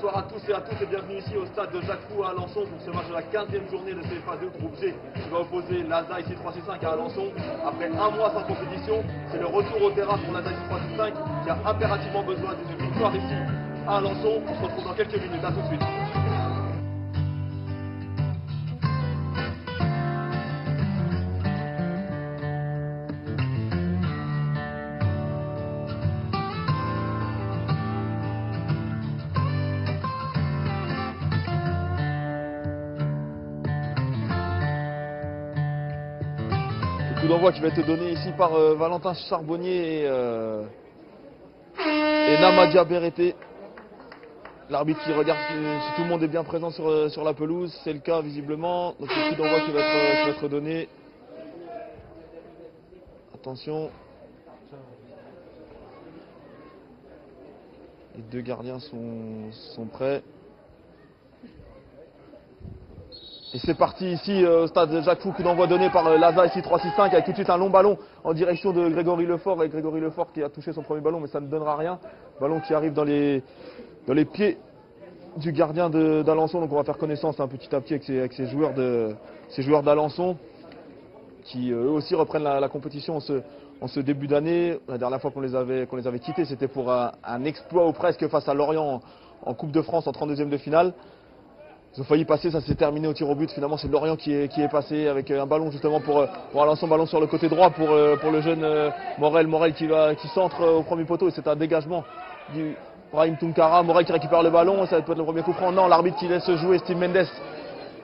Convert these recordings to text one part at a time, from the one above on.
Bonsoir à tous et à toutes et bienvenue ici au stade de Jacques Fou à Alençon pour ce match de la 15e journée de CFA 2 groupe G qui va opposer l'ASA ici 365 à Alençon. Après un mois sans compétition, c'est le retour au terrain pour l'ASA ici 365 qui a impérativement besoin d'une victoire ici à Alençon. On se retrouve dans quelques minutes, à tout de suite. Coup d'envoi qui va être donné ici par Valentin Charbonnier et Namadia Berete. L'arbitre qui regarde si tout le monde est bien présent sur la pelouse, c'est le cas visiblement. Donc le coup d'envoi qui va être donné. Attention. Les deux gardiens sont prêts. Et c'est parti ici au stade de Jacques Fou, coup d'envoi donné par l'ASA ici 365 avec tout de suite un long ballon en direction de Grégory Lefort. Et Grégory Lefort qui a touché son premier ballon mais ça ne donnera rien. Ballon qui arrive dans les pieds du gardien d'Alençon. Donc on va faire connaissance petit à petit avec ces joueurs d'Alençon qui eux aussi reprennent la compétition en ce début d'année. La dernière fois qu'on les avait quittés, c'était pour un exploit ou presque face à Lorient en Coupe de France en 32e de finale. Ils ont failli passer, ça s'est terminé au tir au but. Finalement, c'est Lorient qui est passé avec un ballon justement pour Alençon, ballon sur le côté droit pour le jeune Morel qui centre au premier poteau. Et c'est un dégagement du Brahim Tunkara. Morel qui récupère le ballon. Ça va être le premier coup franc. Non, l'arbitre qui laisse jouer Steve Mendes.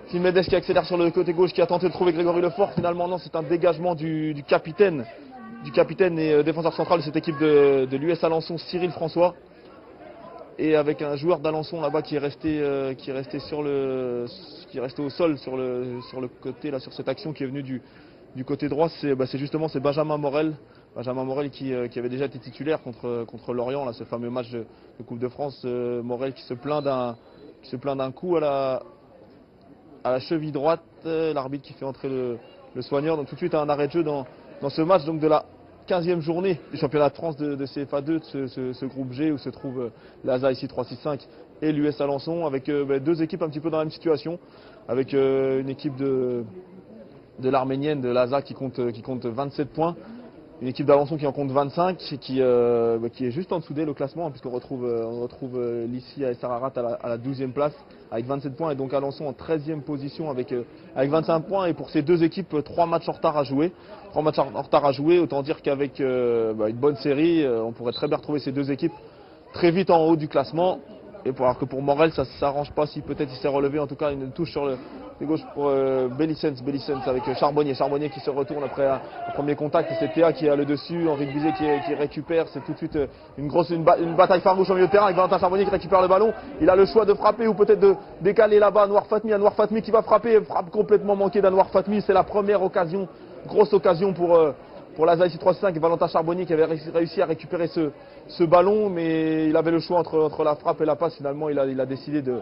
Steve Mendes qui accélère sur le côté gauche, qui a tenté de trouver Grégory Lefort. Finalement, non, c'est un dégagement du capitaine et défenseur central de cette équipe de l'US Alençon, Cyril François. Et avec un joueur d'Alençon là-bas qui est resté au sol sur le côté là, sur cette action qui est venue du côté droit, c'est Benjamin Morel. Benjamin Morel qui avait déjà été titulaire contre Lorient, là, ce fameux match de Coupe de France. Morel qui se plaint d'un coup à la cheville droite. L'arbitre qui fait entrer le soigneur. Donc tout de suite un arrêt de jeu dans ce match donc de la 15e journée du championnat de France de CFA 2, de ce groupe G où se trouve l'ASA ici 365 et l'US Alençon, avec deux équipes un petit peu dans la même situation, avec une équipe de l'Arménienne de l'ASA qui compte 27 points, une équipe d'Alençon qui en compte 25 et qui est juste en dessous d'elle au classement, puisqu'on retrouve l'ICI à Sararat à la 12e place avec 27 points, et donc Alençon en 13e position avec 25 points. Et pour ces deux équipes, 3 matchs en retard à jouer. 3 matchs en retard à jouer, autant dire qu'avec une bonne série, on pourrait très bien retrouver ces deux équipes très vite en haut du classement. Et alors que pour Morel, ça ne s'arrange pas si peut-être il s'est relevé. En tout cas, une touche sur le gauche pour Bellicens avec Charbonnier qui se retourne après un premier contact. Et c'est Théa qui a le dessus, Henri Bizet qui récupère. C'est tout de suite une bataille farouche au milieu de terrain avec Valentin Charbonnier qui récupère le ballon. Il a le choix de frapper ou peut-être de décaler là-bas Anwar Fatmi qui va frapper. Frappe complètement manquée d'Anwar Fatmi. C'est la première occasion, grosse occasion pour l'ASA ici 365 et Valentin Charbonnier qui avait réussi à récupérer ce ballon, mais il avait le choix entre la frappe et la passe. Finalement, il a décidé de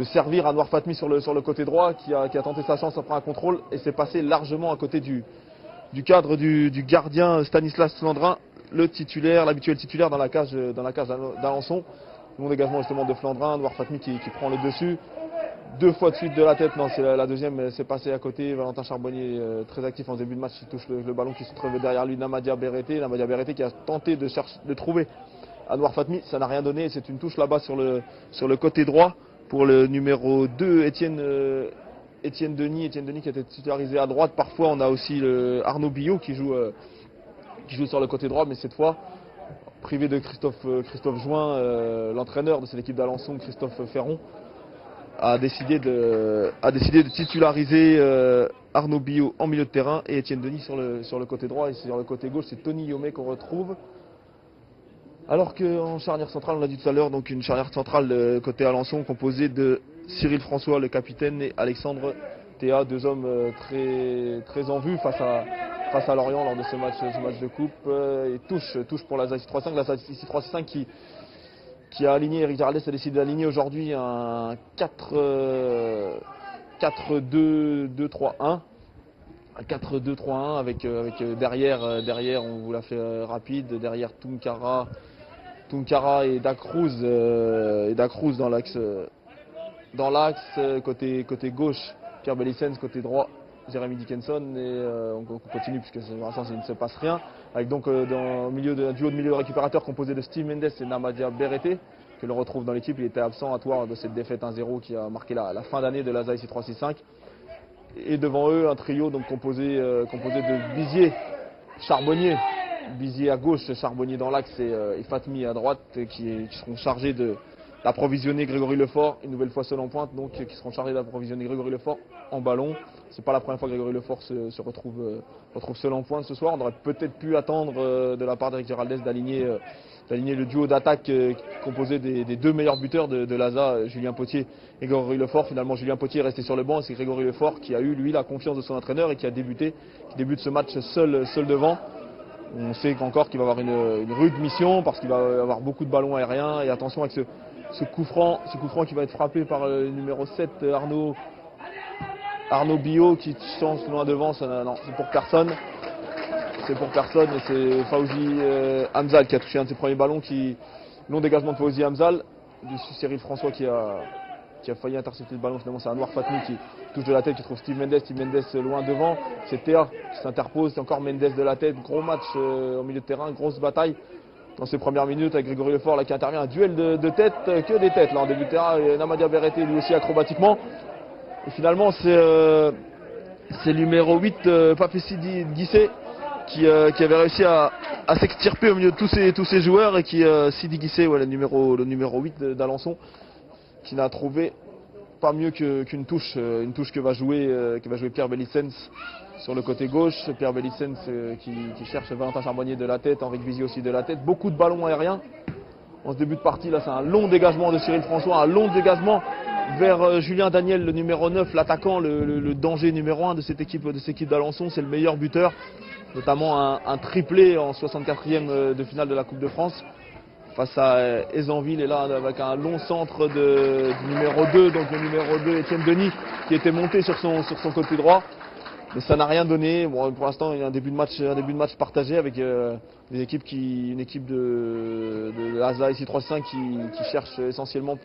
servir Anwar Fatmi sur le côté droit qui a tenté sa chance après un contrôle et s'est passé largement à côté du cadre du gardien Stanislas Flandrin, l'habituel titulaire dans la cage d'Alençon. Bon dégagement justement de Flandrin, Anwar Fatmi qui prend le dessus. 2 fois de suite de la tête, non, c'est la deuxième, c'est passé à côté. Valentin Charbonnier très actif en début de match, il touche le ballon qui se trouve derrière lui, Namadia Berete qui a tenté de trouver Anwar Fatmi, ça n'a rien donné. C'est une touche là-bas sur le côté droit pour le numéro 2, Étienne Denis qui était titularisé à droite. Parfois on a aussi Arnaud Billot qui joue sur le côté droit, mais cette fois privé de Christophe Join, l'entraîneur de cette équipe d'Alençon, Christophe Ferron, a décidé de titulariser Arnaud Billot en milieu de terrain et Étienne Denis sur le côté droit. Et sur le côté gauche, c'est Tony Yomé qu'on retrouve. Alors qu'en charnière centrale, on l'a dit tout à l'heure, donc une charnière centrale côté Alençon composée de Cyril François, le capitaine, et Alexandre Théa, deux hommes très en vue face à Lorient lors de ce match de coupe. Et touche pour l'ASA ici 365, l'ASA ici 365 qui a aligné, Eric Giraldez a décidé d'aligner aujourd'hui un 4-2-2-3-1. Un 4-2-3-1 avec derrière, on vous l'a fait rapide, derrière Tunkara, Tunkara et Dacruz dans l'axe côté gauche, Pierre Belissens côté droit, Jérémy Dickinson, et on continue puisque pour l'instant il ne se passe rien, avec donc dans un duo de milieu de récupérateurs composé de Steve Mendes et Namadia Berete, que l'on retrouve dans l'équipe. Il était absent à Thouars de cette défaite 1-0 qui a marqué la fin d'année de l'ASA ici 3-6-5. Et devant eux, un trio donc composé de Bizier, Charbonnier, Bizier à gauche, Charbonnier dans l'axe et Fatmi à droite, qui seront chargés d'approvisionner Grégory Lefort, une nouvelle fois seul en pointe, donc qui seront chargés d'approvisionner Grégory Lefort en ballon. C'est pas la première fois que Grégory Lefort se retrouve seul en pointe ce soir. On aurait peut-être pu attendre de la part d'Eric Giraldez d'aligner le duo d'attaque composé des deux meilleurs buteurs de l'ASA, Julien Potier et Grégory Lefort. Finalement, Julien Potier est resté sur le banc et c'est Grégory Lefort qui a eu, lui, la confiance de son entraîneur et qui débute ce match seul devant. On sait encore qu'il va avoir une rude mission parce qu'il va avoir beaucoup de ballons aériens. Et attention avec ce coup franc qui va être frappé par le numéro 7, Arnaud Billot, qui change loin devant. Non, c'est pour personne. C'est pour personne et c'est Fawzi Hamzal qui a touché un de ses premiers ballons, long dégagement de Fawzi Hamzal, dessus Cyril François qui a failli intercepter le ballon. Finalement c'est Anwar Fatmi qui touche de la tête, qui trouve Steve Mendes loin devant, c'est Théa qui s'interpose, c'est encore Mendes de la tête. Gros match au milieu de terrain, grosse bataille dans ces premières minutes avec Grégory Lefort là, qui intervient, un duel de tête, que des têtes là en début de terrain, et Namadia Berete lui aussi acrobatiquement. Et finalement c'est numéro 8, Papessi Guissé, qui avait réussi à s'extirper au milieu de tous ces joueurs, et qui Sidi Guissé, ouais, le numéro 8 d'Alençon, qui n'a trouvé pas mieux qu'une touche, une touche que va jouer Pierre Belissens sur le côté gauche. Pierre Belissens qui cherche Valentin Charbonnier de la tête, Henri Vizy aussi de la tête, beaucoup de ballons aériens en ce début de partie. Là c'est un long dégagement de Cyril François, un long dégagement vers Julien Daniel, le numéro 9, l'attaquant, le danger numéro 1 de cette équipe d'Alençon. C'est le meilleur buteur, notamment un triplé en 64e de finale de la Coupe de France face à Ezenville, et là avec un long centre du numéro 2, donc le numéro 2 Étienne Denis, qui était monté sur son côté droit, mais ça n'a rien donné. Bon, pour l'instant il y a un début de match partagé avec une équipe de l'ASA ici 3-5 qui cherche essentiellement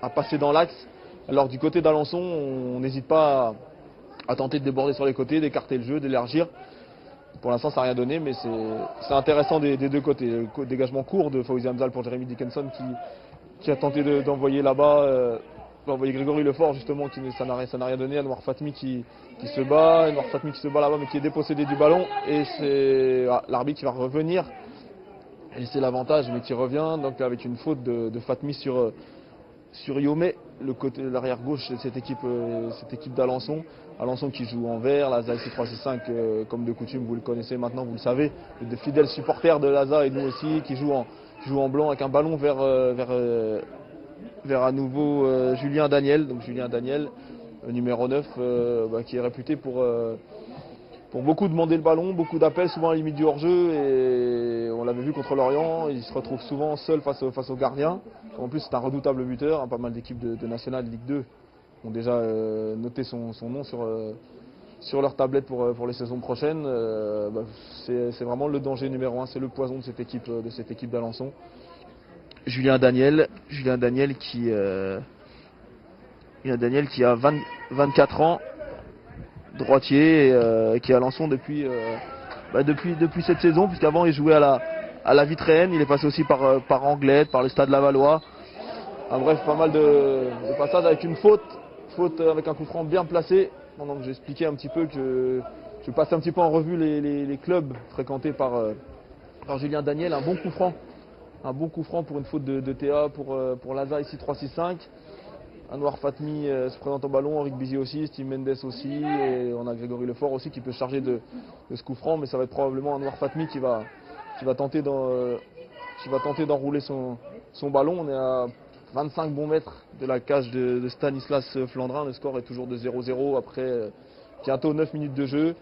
à passer dans l'axe. Alors du côté d'Alençon, on n'hésite pas à tenter de déborder sur les côtés, d'écarter le jeu, d'élargir. Pour l'instant, ça n'a rien donné, mais c'est intéressant des deux côtés. Le dégagement court de Fawzi Hamzal pour Jérémy Dickinson qui a tenté d'envoyer là-bas, d'envoyer Grégory Lefort justement, ça n'a rien donné. Anwar Fatmi qui se bat, là-bas, mais qui est dépossédé du ballon, et c'est l'arbitre qui va revenir. Et c'est l'avantage, mais qui revient donc avec une faute de Fatmi sur Yomé, l'arrière gauche de cette équipe d'Alençon. Alençon qui joue en vert, l'ASA ici 3-6-5 comme de coutume, vous le connaissez maintenant, vous le savez, de fidèles supporters de l'ASA et nous aussi, qui jouent en blanc avec un ballon vers à nouveau Julien Daniel, donc Julien Daniel, numéro 9, qui est réputé pour beaucoup demander le ballon, beaucoup d'appels, souvent à la limite du hors-jeu, et on l'avait vu contre Lorient, il se retrouve souvent seul face au gardien. En plus c'est un redoutable buteur, hein, pas mal d'équipes de National Ligue 2 ont déjà noté son nom sur leur tablette pour les saisons prochaines. C'est vraiment le danger numéro 1, c'est le poison de cette équipe d'Alençon. Julien Daniel qui a 24 ans, droitier, qui est à Alençon depuis cette saison, puisqu'avant il jouait à la Vitréenne, il est passé aussi par Anglette, par le Stade Lavallois. Bref, pas mal de passages avec une faute avec un coup franc bien placé. Donc j'ai expliqué un petit peu que je passais un petit peu en revue les clubs fréquentés par Julien Daniel. Un bon coup franc pour une faute de TA pour l'ASA ici 3-6-5. Anwar Fatmi se présente au ballon, Henri Vizy aussi, Steve Mendes aussi, et on a Grégory Lefort aussi qui peut se charger de ce coup franc, mais ça va être probablement Anwar Fatmi qui va tenter d'enrouler son ballon. On est à 25 bons mètres de la cage de Stanislas Flandrin. Le score est toujours de 0-0 après bientôt 9 minutes de jeu.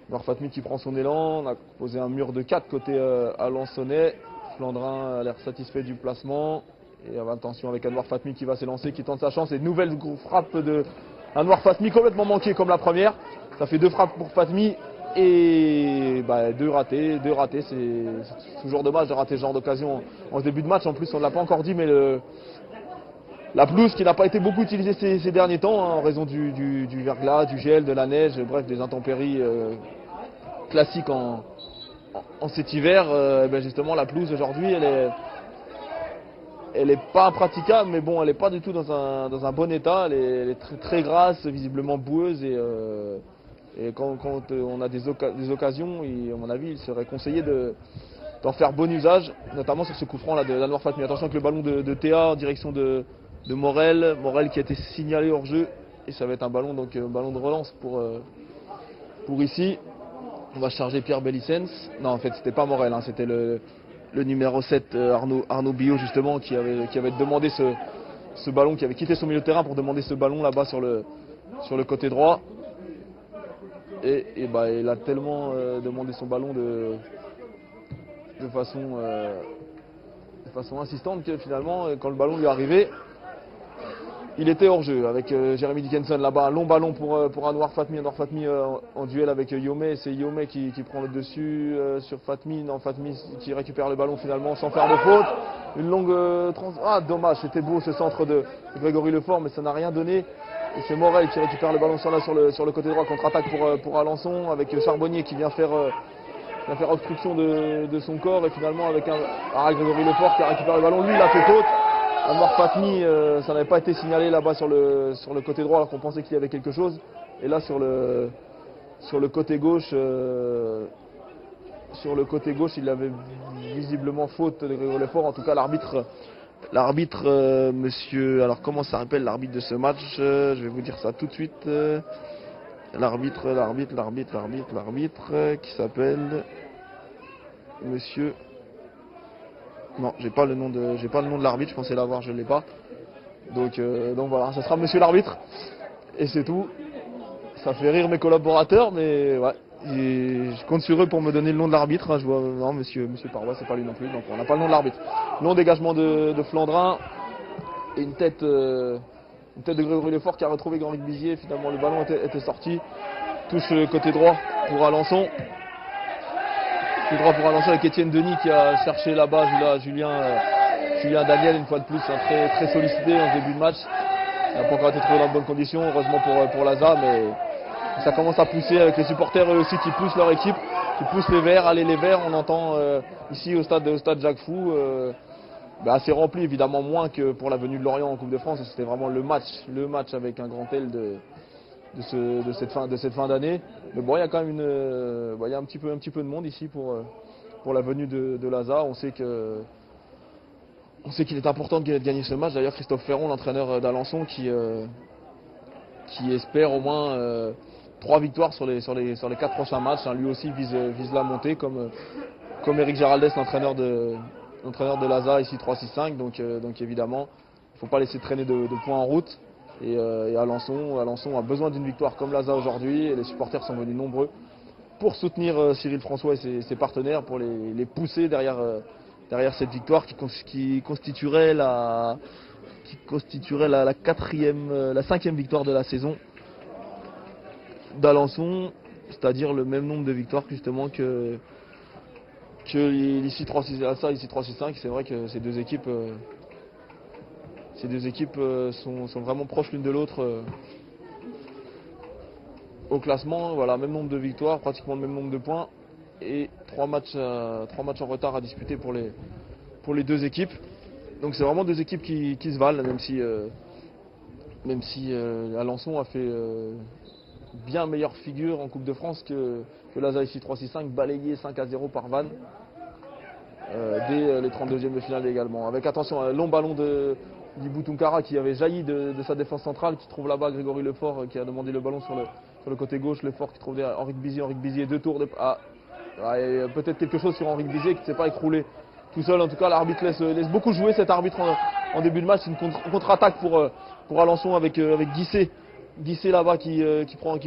Anwar Fatmi qui prend son élan. On a posé un mur de 4 côté alençonnais. Flandrin a l'air satisfait du placement. Et attention avec Anwar Fatmi qui va s'élancer, qui tente sa chance. Et nouvelle frappe de Anwar Fatmi complètement manquée comme la première. Ça fait 2 frappes pour Fatmi. Et bah, deux ratés, c'est toujours dommage de rater ce genre d'occasion en ce début de match. En plus, on ne l'a pas encore dit, mais la pelouse qui n'a pas été beaucoup utilisée ces derniers temps, hein, en raison du verglas, du gel, de la neige, bref, des intempéries classiques en cet hiver. Ben justement, la pelouse aujourd'hui, elle est pas impraticable, mais bon, elle n'est pas du tout dans un bon état. Elle est très, très grasse, visiblement boueuse, et quand on a des occasions, à mon avis, il serait conseillé d'en faire bon usage, notamment sur ce coup franc là de l'Anwar Fatmi. Attention avec le ballon de Théa en direction de Morel qui a été signalé hors jeu, et ça va être un ballon, donc ballon de relance pour ici. On va charger Pierre Bellicens. Non, en fait, c'était pas Morel, hein, c'était le numéro 7, Arnaud Billot, justement, qui avait demandé ce ballon, qui avait quitté son milieu de terrain pour demander ce ballon là-bas sur le côté droit. Et bah, il a tellement demandé son ballon de façon insistante que finalement, quand le ballon lui est arrivé, il était hors jeu avec Jérémy Dickinson là-bas. Un long ballon pour Anwar Fatmi. Anwar Fatmi en duel avec Yomé. C'est Yomé qui prend le dessus sur Fatmi. Non, Fatmi qui récupère le ballon finalement sans faire de faute. Une longue Ah, dommage, c'était beau ce centre de Grégory Lefort, mais ça n'a rien donné. Et c'est Morel qui récupère le ballon sur le côté droit, contre-attaque pour Alençon, avec Charbonnier qui vient faire obstruction de son corps, et finalement avec Grégory Lefort qui récupère le ballon. Lui, il a fait faute. Anwar Fatmi, ça n'avait pas été signalé là-bas sur le côté droit, alors qu'on pensait qu'il y avait quelque chose. Et là, sur le côté gauche, il avait visiblement faute de Grégory Lefort. En tout cas, l'arbitre, monsieur, alors comment ça s'appelle l'arbitre de ce match, je vais vous dire ça tout de suite. L'arbitre qui s'appelle monsieur. Non, j'ai pas le nom de l'arbitre, je pensais l'avoir, je l'ai pas. Donc voilà, ça sera monsieur l'arbitre. Et c'est tout. Ça fait rire mes collaborateurs, mais ouais. Je compte sur eux pour me donner le nom de l'arbitre. Je vois, non, monsieur Parois, c'est pas lui non plus, donc on n'a pas le nom de l'arbitre. Long dégagement de Flandrin et une tête de Grégory Lefort qui a retrouvé Henri Bizier. Finalement, le ballon était sorti. Touche le côté droit pour Alençon. Tout droit pour Alençon avec Étienne Denis qui a cherché là-bas Julien Daniel, une fois de plus, hein, très, très sollicité en début de match. Il n'a pas encore été trouvé dans de bonnes conditions, heureusement pour Laza, mais ça commence à pousser avec les supporters eux aussi qui poussent leur équipe, qui poussent les Verts. Allez les Verts, on entend ici au stade Jacques Fou, assez rempli, évidemment moins que pour la venue de Lorient en Coupe de France. C'était vraiment le match avec un grand L de cette fin d'année. Mais bon, il y a quand même il y a un petit peu de monde ici pour la venue de Laza. On sait qu'il est important de gagner ce match. D'ailleurs, Christophe Ferron, l'entraîneur d'Alençon, qui espère au moins 3 victoires sur les 4 prochains matchs, hein. Lui aussi vise la montée, comme Eric Géraldès, l'entraîneur de Laza, ici 3-6-5. Donc évidemment, il ne faut pas laisser traîner de points en route. Et Alençon a besoin d'une victoire comme Laza aujourd'hui, et les supporters sont venus nombreux pour soutenir Cyril François et ses partenaires, pour les pousser derrière cette victoire qui constituerait la 5e victoire de la saison d'Alençon, c'est-à-dire le même nombre de victoires justement que ici 3-6-5. Ici 3-6-5, c'est vrai que ces deux équipes sont vraiment proches l'une de l'autre au classement. Voilà, même nombre de victoires, pratiquement le même nombre de points, et 3 matchs en retard à disputer pour les deux équipes. Donc c'est vraiment deux équipes qui se valent, même si Alençon a fait bien meilleure figure en Coupe de France que Laza ici 3-6-5, balayé 5-0 par Vannes dès les 32e de finale également. Avec, attention, un long ballon d'Ibou Tunkara qui avait jailli de sa défense centrale, qui trouve là-bas Grégory Lefort qui a demandé le ballon sur le côté gauche. Lefort qui trouve Henri Bizier, 2 tours peut-être quelque chose sur Henri Bizier qui ne s'est pas écroulé tout seul. En tout cas, l'arbitre laisse beaucoup jouer, cet arbitre, en début de match. C'est une contre-attaque pour Alençon avec Guissé là-bas qui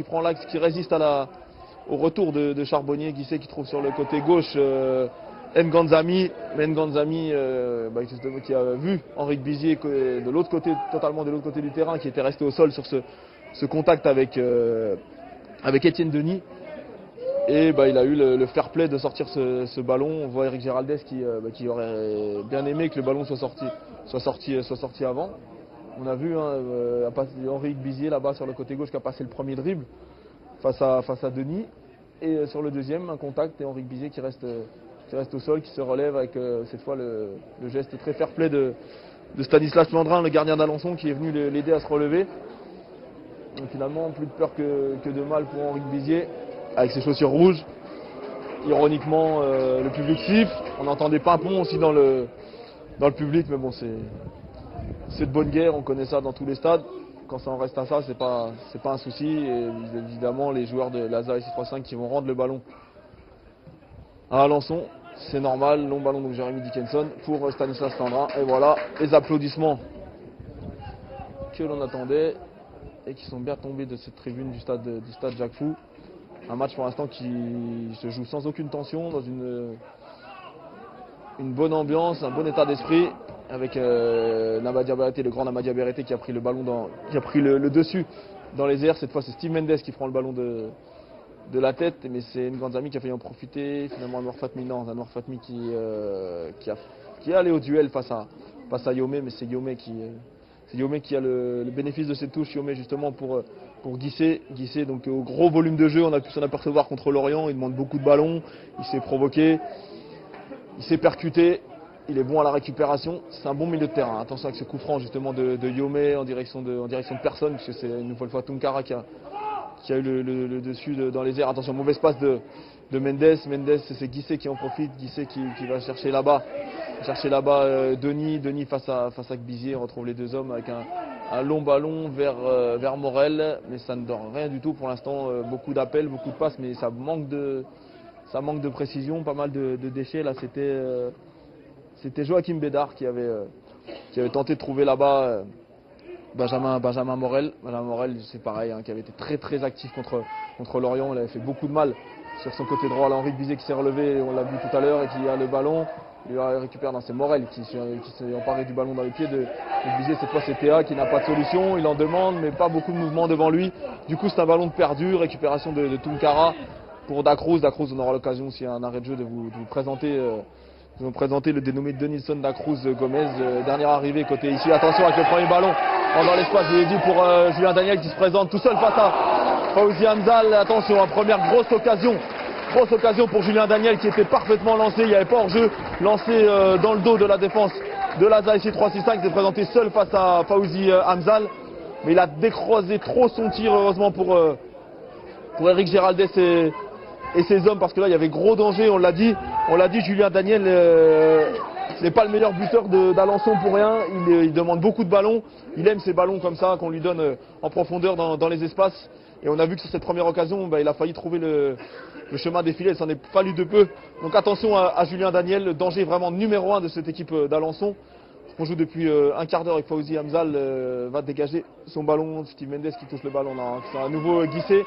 prend l'axe, qui résiste au retour de Charbonnier. Guissé qui trouve sur le côté gauche Nganzami, qui a vu Henri Bizier totalement de l'autre côté du terrain, qui était resté au sol sur ce contact avec Étienne Denis. Et il a eu le fair play de sortir ce ballon. On voit Eric Géraldès qui aurait bien aimé que le ballon soit sorti avant. On a vu Henri Bizier là-bas sur le côté gauche qui a passé le premier dribble face à Denis. Et sur le deuxième, un contact et Henri Bizier qui reste au sol, qui se relève avec cette fois le geste très fair play de Stanislas Landrin, le gardien d'Alençon, qui est venu l'aider à se relever. Donc finalement, plus de peur que de mal pour Henri Bizier, avec ses chaussures rouges. Ironiquement, le public siffle. On entendait pimpon aussi dans le public, mais bon, c'est de bonne guerre, on connaît ça dans tous les stades. Quand ça en reste à ça, c'est pas un souci. Et évidemment, les joueurs de l'ASA SC35 qui vont rendre le ballon à Alençon, c'est normal. Long ballon de Jérémy Dickinson pour Stanislas Landrin. Et voilà, les applaudissements que l'on attendait et qui sont bien tombés de cette tribune du stade Jacques Fou. Un match pour l'instant qui se joue sans aucune tension, dans une bonne ambiance, un bon état d'esprit, avec Namadia Berete, le grand Namadia Berete qui a pris le ballon qui a pris le dessus dans les airs. Cette fois, c'est Steve Mendes qui prend le ballon de la tête, mais c'est N'Gandami qui a failli en profiter. Finalement, Anwar Fatmi qui est allé au duel face à Yomé, mais c'est Yomé qui a le bénéfice de cette touche. Yomé justement pour Guissé, donc au gros volume de jeu, on a pu s'en apercevoir contre Lorient. Il demande beaucoup de ballons, il s'est provoqué, il s'est percuté. Il est bon à la récupération, c'est un bon milieu de terrain. Attention avec ce coup franc justement de Yomé en direction de personne, puisque c'est une nouvelle fois Tunkara qui a eu le dessus dans les airs. Attention, mauvais passe de Mendes. Mendes, c'est Guissé qui en profite. Guissé qui va chercher là-bas. Denis face à Bizier. On retrouve les deux hommes avec un long ballon vers Morel. Mais ça ne donne rien du tout pour l'instant. Beaucoup d'appels, beaucoup de passes, mais ça manque de précision, pas mal de déchets. Là, c'était Joachim Bédard qui avait tenté de trouver là-bas Benjamin Morel. Benjamin Morel, c'est pareil, qui avait été très très actif contre Lorient. Il avait fait beaucoup de mal sur son côté droit. Là, Henri Bizier qui s'est relevé, on l'a vu tout à l'heure, et qui a le ballon. Il récupère dans ses Morel qui s'est emparé du ballon dans les pieds de Bizier. Cette fois, c'est Théa qui n'a pas de solution. Il en demande, mais pas beaucoup de mouvement devant lui. Du coup, c'est un ballon de perdu. Récupération de Tunkara pour Dacruz. Dacruz, on aura l'occasion, s'il y a un arrêt de jeu, de vous présenter. Nous avons présenté le dénommé Denilson Dacruz Gomez, dernière arrivée côté ici. Attention avec le premier ballon dans l'espace, je l'ai dit, pour Julien Daniel qui se présente tout seul face à Fawzi Hamzal. Attention, première grosse occasion pour Julien Daniel qui était parfaitement lancé. Il n'y avait pas hors-jeu, lancé dans le dos de la défense de l'ASA SC365. Il s'est présenté seul face à Fawzi Hamzal. Mais il a décroisé trop son tir, heureusement pour Eric Géraldès et ses hommes, parce que là il y avait gros danger. On l'a dit, Julien Daniel n'est pas le meilleur buteur d'Alençon pour rien. Il demande beaucoup de ballons, il aime ces ballons comme ça qu'on lui donne en profondeur dans les espaces. Et on a vu que sur cette première occasion, il a failli trouver le chemin défilé, il s'en est fallu de peu. Donc attention à Julien Daniel, le danger vraiment numéro 1 de cette équipe d'Alençon. On joue depuis un quart d'heure avec Fawzi Hamzal, va dégager son ballon. Steve Mendes qui touche le ballon. C'est un nouveau Guissé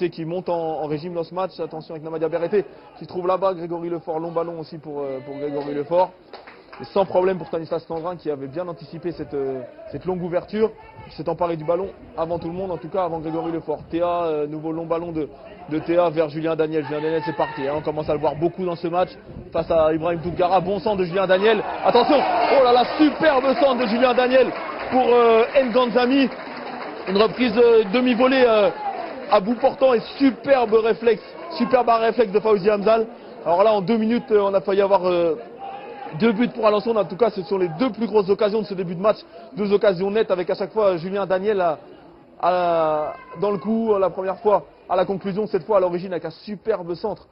qui monte en régime dans ce match. Attention avec Namadia Berete qui se trouve là-bas. Grégory Lefort, long ballon aussi pour Grégory Lefort. Et sans problème pour Stanislas Landrin qui avait bien anticipé cette longue ouverture. Il s'est emparé du ballon avant tout le monde, en tout cas avant Grégory Lefort. Théa, nouveau long ballon de Théa vers Julien Daniel. Julien Daniel, c'est parti. On commence à le voir beaucoup dans ce match face à Ibrahim Tunkara. Bon centre de Julien Daniel. Attention, oh là là, superbe centre de Julien Daniel pour N'Gandami. Une reprise demi-volée à bout portant et superbe réflexe de Fawzi Hamzal. Alors là, en 2 minutes, on a failli avoir 2 buts pour Alençon. En tout cas, ce sont les 2 plus grosses occasions de ce début de match. 2 occasions nettes avec à chaque fois Julien Daniel dans le coup. La première fois à la conclusion, cette fois à l'origine avec un superbe centre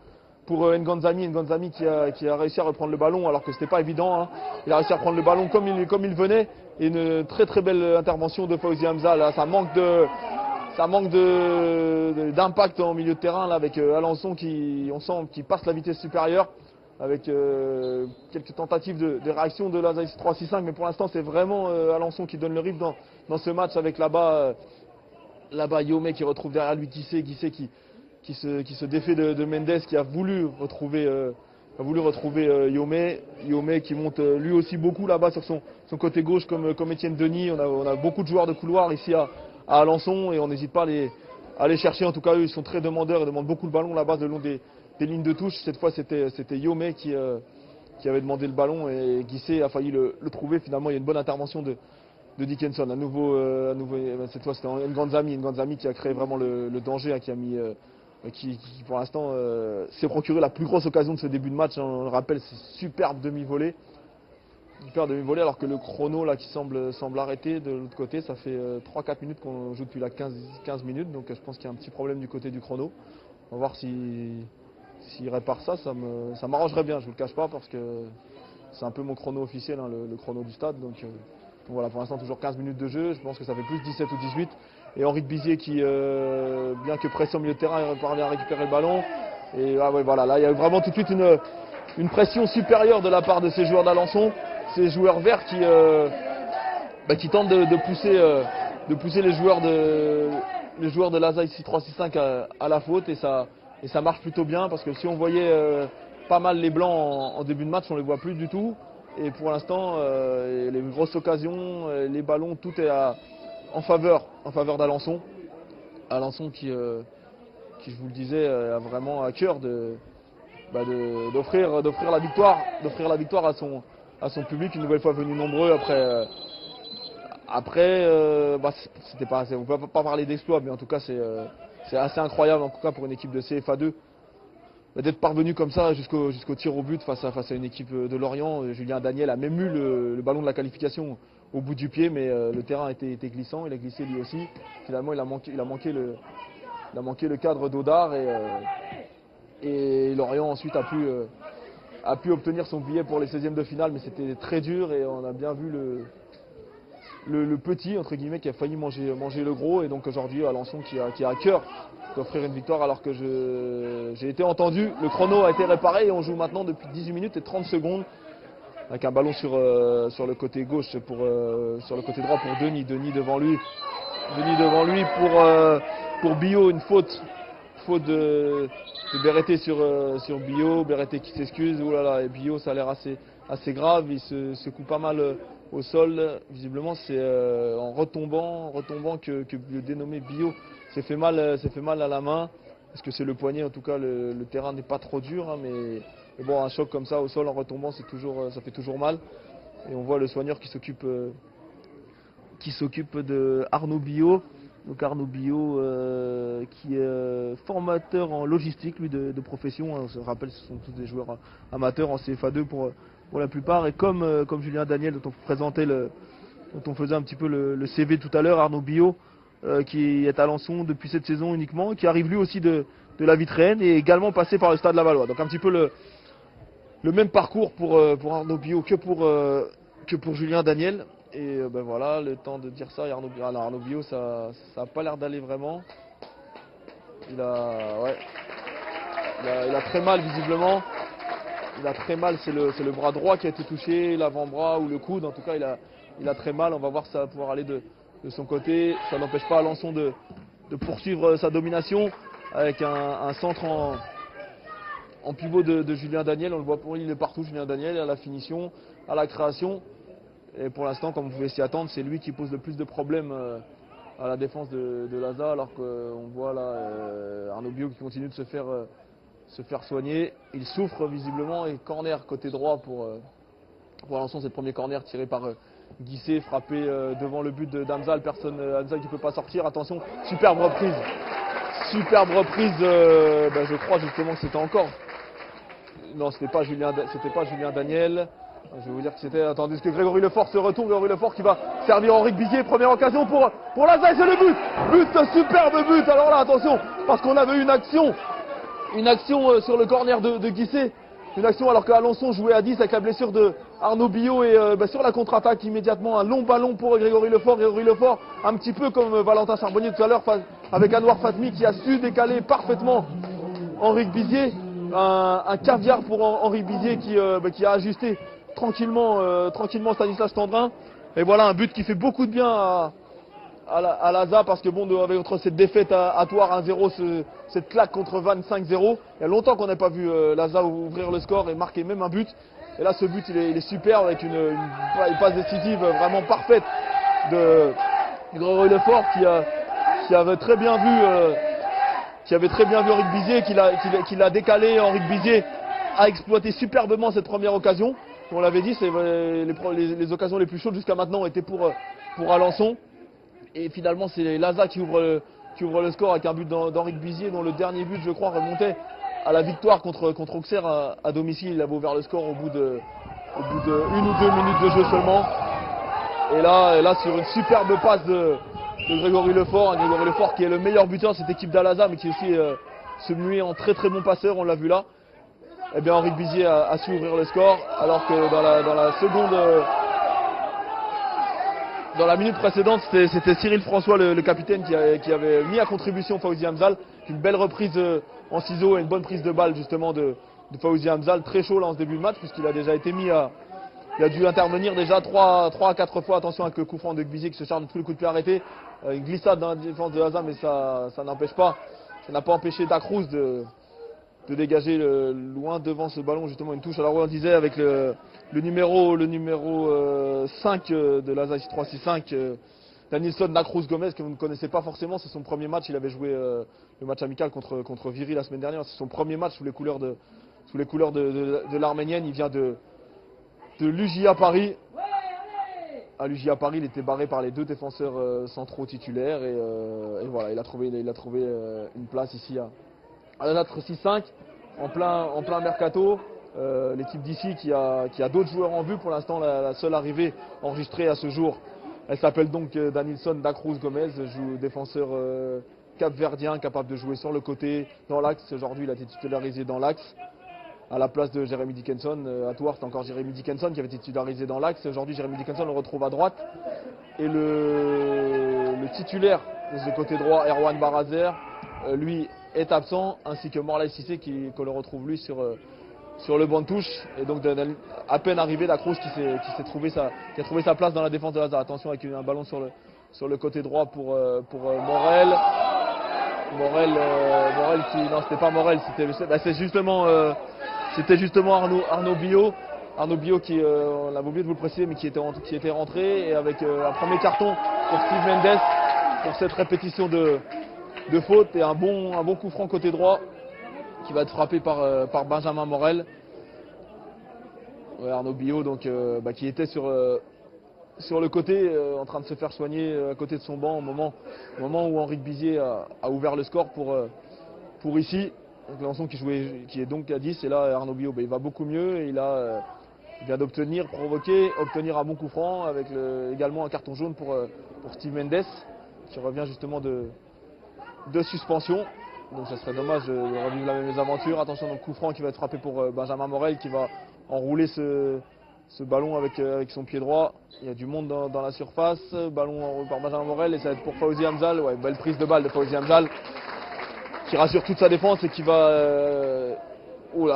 pour N'Gandami. N'Gandami qui a réussi à reprendre le ballon alors que c'était pas évident. Il a réussi à prendre le ballon comme il venait. Et une très très belle intervention de Fawzi Hamzal. Là, ça manque d'impact en milieu de terrain là, avec Alençon on sent qu'il passe la vitesse supérieure. Avec quelques tentatives de réaction de l'ASA 3-6-5, mais pour l'instant c'est vraiment Alençon qui donne le rythme dans ce match, avec là-bas Yomé qui retrouve derrière lui Guissé qui se défait de Mendes, qui a voulu retrouver Yomé qui monte lui aussi beaucoup là-bas sur son côté gauche comme Étienne Denis. On a beaucoup de joueurs de couloir ici à Alençon et on n'hésite pas aller chercher. En tout cas, eux, ils sont très demandeurs, ils demandent beaucoup le ballon là-bas le long des lignes de touche. Cette fois, c'était Yomé qui avait demandé le ballon et Guissé a failli le trouver. Finalement, il y a une bonne intervention de Dickinson. À nouveau, cette fois, c'était Nganzami qui a créé vraiment le danger, hein, qui pour l'instant s'est procuré la plus grosse occasion de ce début de match. Hein. On le rappelle, c'est superbe demi-volée. Super demi-volée alors que le chrono là qui semble arrêter de l'autre côté, ça fait 3-4 minutes qu'on joue depuis la 15 minutes, donc je pense qu'il y a un petit problème du côté du chrono. On va voir s'il répare ça, ça m'arrangerait bien, je vous le cache pas, parce que c'est un peu mon chrono officiel, hein, le chrono du stade. Donc voilà, pour l'instant toujours 15 minutes de jeu, je pense que ça fait plus 17 ou 18. Et Henri Bizier qui, bien que pressé au milieu de terrain, il parvient à récupérer le ballon. Et ouais, voilà, là il y a vraiment tout de suite une pression supérieure de la part de ces joueurs d'Alençon. Ces joueurs verts qui tentent de pousser les joueurs de l'ASA ici 3-6-5 à la faute, et ça marche plutôt bien, parce que si on voyait pas mal les blancs en début de match, on les voit plus du tout, et pour l'instant les grosses occasions, les ballons, tout est en faveur d'Alençon. Alençon qui je vous le disais a vraiment à cœur d'offrir la victoire à son public, une nouvelle fois venu nombreux après c'était pas, on peut pas parler d'exploit, mais en tout cas c'est assez incroyable, en tout cas pour une équipe de CFA2 d'être parvenu comme ça jusqu'au tir au but face à une équipe de Lorient. Julien Daniel a même eu le ballon de la qualification au bout du pied, mais le terrain était glissant, il a glissé lui aussi. Finalement il a manqué le cadre d'Odar, et Lorient ensuite a pu obtenir son billet pour les 16e de finale, mais c'était très dur, et on a bien vu le petit, entre guillemets, qui a failli manger le gros. Et donc aujourd'hui, Alençon qui a à cœur d'offrir une victoire, alors que j'ai été entendu. Le chrono a été réparé et on joue maintenant depuis 18 minutes et 30 secondes avec un ballon sur le côté gauche, sur le côté droit pour Denis devant lui pour Bio, une faute de Berreté sur Bio. Berreté qui s'excuse, oulala, et Bio, ça a l'air assez grave, il se secoue pas mal au sol. Visiblement c'est en retombant que le dénommé Bio s'est fait mal à la main. Est-ce que c'est le poignet? En tout cas le terrain n'est pas trop dur, hein, mais bon, un choc comme ça au sol en retombant, ça fait toujours mal. Et on voit le soigneur qui s'occupe de Arnaud Bio. Donc Arnaud Bio qui est formateur en logistique, lui, de profession. On se rappelle, ce sont tous des joueurs amateurs en CFA2 pour la plupart. Et comme Julien Daniel, dont on faisait un petit peu le CV tout à l'heure, Arnaud Bio, qui est à Alençon depuis cette saison uniquement, qui arrive lui aussi de la Vitraine, et également passé par le Stade Lavallois. Donc un petit peu le même parcours pour Arnaud Bio que pour Julien Daniel. Et ben voilà, le temps de dire ça, Arnaud Bio, ça n'a pas l'air d'aller vraiment. Il a très mal visiblement. Il a très mal, c'est le bras droit qui a été touché, l'avant-bras ou le coude. En tout cas, il a très mal. On va voir si ça va pouvoir aller de son côté. Ça n'empêche pas Alençon de poursuivre sa domination avec un centre en pivot de Julien Daniel. On le voit il est partout, Julien Daniel, à la finition, à la création. Et pour l'instant, comme vous pouvez s'y attendre, c'est lui qui pose le plus de problèmes à la défense de l'ASA, alors qu'on voit là Arnaud Bio qui continue de se faire soigner. Il souffre visiblement, et corner côté droit pour Alençon. C'est le premier corner tiré par Guissé, frappé devant le but d'Amzal. Amzal qui ne peut pas sortir. Attention, superbe reprise. Je crois justement que c'était encore. Non, c'était pas Julien Daniel. Je vais vous dire que c'était. Attendez, que Grégory Lefort se retourne. Grégory Lefort qui va servir Henri Bizier. Première occasion pour l'ASA, c'est le but, superbe but. Alors là, attention, parce qu'on avait une action sur le corner de Guissé. Une action alors qu'Alençon jouait à 10 avec la blessure de Arnaud Bio, et sur la contre-attaque immédiatement un long ballon pour Grégory Lefort. Grégory Lefort, un petit peu comme Valentin Charbonnier tout à l'heure avec Anouar Fatmi, qui a su décaler parfaitement Henri Bizier. Un caviar pour Henri Bizier qui a ajusté tranquillement Stanislas Tendrin. Et voilà un but qui fait beaucoup de bien à l'ASA, parce que bon, avec cette défaite à Thouars 1-0, cette claque contre Vannes 5-0, il y a longtemps qu'on n'a pas vu l'ASA ouvrir le score et marquer même un but. Et là, ce but il est superbe, avec une passe décisive vraiment parfaite de Grégory Lefort, qui avait très bien vu qui avait très bien vu Henri Bizier, qui l'a décalé. Henri Bizier a exploité superbement cette première occasion. On l'avait dit, les occasions les plus chaudes jusqu'à maintenant étaient pour Alençon. Et finalement, c'est Laza qui ouvre le score avec un but d'Henri Bizier, dont le dernier but, je crois, remontait à la victoire contre Auxerre à domicile. Il avait ouvert le score au bout de 1 ou 2 minutes de jeu seulement. Et là sur une superbe passe de Grégory Lefort, Grégory Lefort qui est le meilleur buteur de cette équipe d'Al-Azhar, mais qui est aussi se muait en très très bon passeur, on l'a vu là. Eh bien Henri Bizier a su ouvrir le score, alors que dans la minute précédente, c'était Cyril François, le capitaine, qui avait mis à contribution Fawzi Hamzal. Une belle reprise en ciseaux et une bonne prise de balle justement de Fawzi Hamzal. Très chaud là en ce début de match, puisqu'il a déjà été mis il a dû intervenir déjà 3 à 4 fois. Attention avec le coup franc de Bizier qui se charge de tous les coups de pied arrêtés. Une glissade dans la défense de Hazard, mais ça n'empêche pas. Ça n'a pas empêché Dacruz de dégager loin devant ce ballon, justement une touche. Alors on disait avec le numéro 5 de l'Azhar 365, Danilson Dacruz Gomez, que vous ne connaissez pas forcément. C'est son premier match. Il avait joué le match amical contre Viry la semaine dernière. C'est son premier match sous les couleurs de l'Arménienne. Il vient de l'UJA Paris. À l'UJA Paris, il était barré par les 2 défenseurs centraux titulaires et voilà, il a trouvé une place ici à la 6-5 en plein mercato. L'équipe d'ici qui a d'autres joueurs en vue. Pour l'instant, la seule arrivée enregistrée à ce jour, elle s'appelle donc Danilson Dacruz Gomez, défenseur capverdien, capable de jouer sur le côté, dans l'axe. Aujourd'hui, il a été titularisé dans l'axe à la place de Jérémy Dickinson. À Tours, c'est encore Jérémy Dickinson qui avait été titularisé dans l'axe. Aujourd'hui, Jérémy Dickinson, on le retrouve à droite. Et le titulaire de ce côté droit, Erwan Barazer, lui est absent, ainsi que Morlaï Cissé qu'on le retrouve lui sur le banc de touche. Et donc à peine arrivé, Dacruz qui a trouvé sa place dans la défense de Hazard. Attention avec un ballon sur le côté droit pour Morel. Morel non, c'était pas Morel, c'était justement Arnaud Biot. Arnaud Biot qui, on l'avait oublié de vous le préciser, mais qui était rentré, et avec un premier carton pour Steve Mendes pour cette répétition de faute, et un bon coup franc côté droit qui va être frappé par Benjamin Morel. Ouais, Arnaud Biot donc, qui était sur le côté, en train de se faire soigner à côté de son banc au moment où Henri Bizier a ouvert le score pour ici. Donc Alençon qui est donc à 10, et là Arnaud Biot il va beaucoup mieux, et il vient d'obtenir un bon coup franc avec également un carton jaune pour Steve Mendes qui revient justement de suspension. Donc ça serait dommage de revivre la même aventure. Attention, donc coup franc qui va être frappé pour Benjamin Morel, qui va enrouler ce ballon avec son pied droit. Il y a du monde dans la surface. Ballon enroulé par Benjamin Morel, et ça va être pour Fawzi Hamzal. Ouais, belle prise de balle de Fawzi Hamzal qui rassure toute sa défense et qui va...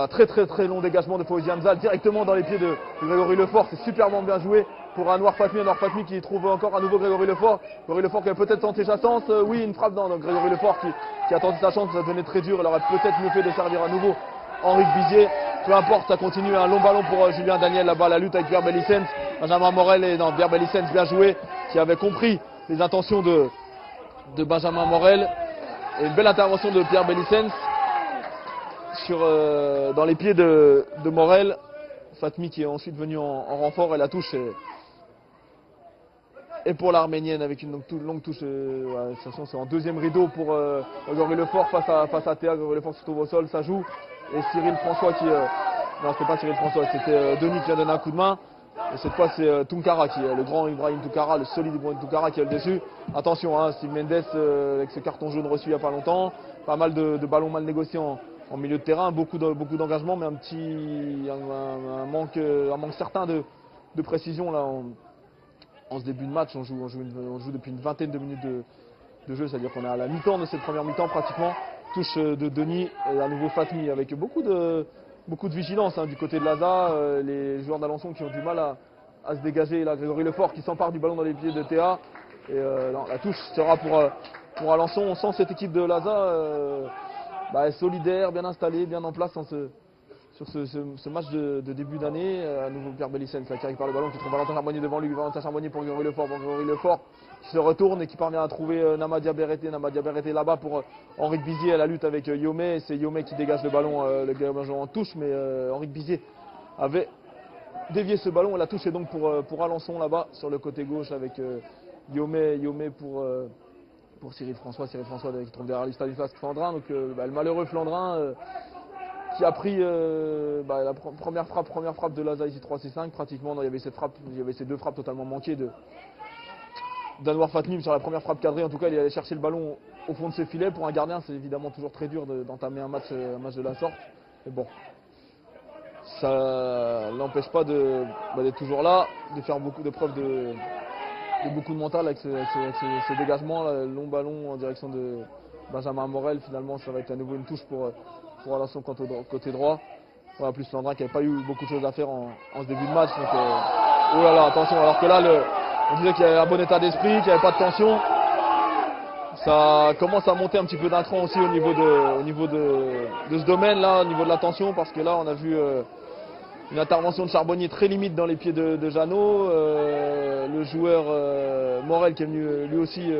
très très très long dégagement de Fawzi Hamzal directement dans les pieds de Grégory Lefort. C'est superbement bien joué pour Anwar Fatmi qui trouve encore à nouveau Grégory Lefort. Grégory Lefort qui a peut-être tenté sa chance. Oui, une frappe donc Grégory Lefort qui a tenté sa chance. Ça devenait très dur. Il aurait peut-être mieux fait de servir à nouveau Henri Bizier. Peu importe, ça continue. Un long ballon pour Julien Daniel là-bas, la lutte avec Pierre Bellicens. Benjamin Morel et Pierre Bellicens bien joué, qui avait compris les intentions de Benjamin Morel. Et une belle intervention de Pierre Bellicens dans les pieds de Morel. Fatmi qui est ensuite venu en renfort, et la touche est pour l'Arménienne avec une longue touche. C'est en deuxième rideau pour Grégory Lefort face à Théa. Grégory Lefort se trouve au sol, ça joue. Et Cyril François non, c'était pas Cyril François, c'était Denis qui vient donner un coup de main. Et cette fois, c'est Tunkara le grand Ibrahim Tunkara, le solide Ibrahim Tunkara qui est le dessus. Attention, Steve Mendes avec ce carton jaune reçu il n'y a pas longtemps. Pas mal de ballons mal négociés en milieu de terrain, beaucoup d'engagement, mais un manque certain de précision là en ce début de match. On joue depuis une vingtaine de minutes de jeu, c'est-à-dire qu'on est à la mi-temps de cette première mi-temps pratiquement. Touche de Denis et à nouveau Fatmi avec beaucoup de vigilance du côté de l'Azhar. Les joueurs d'Alençon qui ont du mal à se dégager. Là, Grégory Lefort qui s'empare du ballon dans les pieds de Théa. Et la touche sera pour Alençon. On sent cette équipe de l'Azhar solidaire, bien installée, bien en place ce match de début d'année. À nouveau Pierre Belissens qui récupère le ballon, qui trouve Valentin Charbonnier devant lui. Valentin Charbonnier pour Grégory Lefort. Grégory Lefort qui se retourne et qui parvient à trouver Namadia Berreté. Namadia Berreté là-bas pour Henrique Bizier à la lutte avec Yomé. C'est Yomé qui dégage le ballon, le ballon en touche, mais Henrique Bizier avait dévié ce ballon et l'a touché donc pour Alençon là-bas sur le côté gauche avec Yomé pour Cyril François qui trouve derrière lui Stanislas Flandrin. Donc le malheureux Flandrin qui a pris la première frappe de Laza ici 3-6-5 pratiquement. Non, il y avait ces deux frappes totalement manquées d'Anwar Fatmim sur la première frappe cadrée. En tout cas, il est allé chercher le ballon au fond de ses filets. Pour un gardien, c'est évidemment toujours très dur d'entamer un match de la sorte. Mais bon, ça l'empêche pas d'être toujours là, de faire beaucoup de preuves de beaucoup de mental avec ce dégagement, là, le long ballon en direction de Benjamin Morel. Finalement, ça va être à nouveau une touche pour Alençon côté droit. Voilà, plus Flandrin qui n'avait pas eu beaucoup de choses à faire en ce début de match. Donc, oh là là, attention, alors que là, on disait qu'il y avait un bon état d'esprit, qu'il n'y avait pas de tension. Ça commence à monter un petit peu d'un cran aussi au niveau de ce domaine-là, au niveau de la tension, parce que là, on a vu une intervention de Charbonnier très limite dans les pieds de Jeannot. Le joueur Morel qui est venu lui aussi,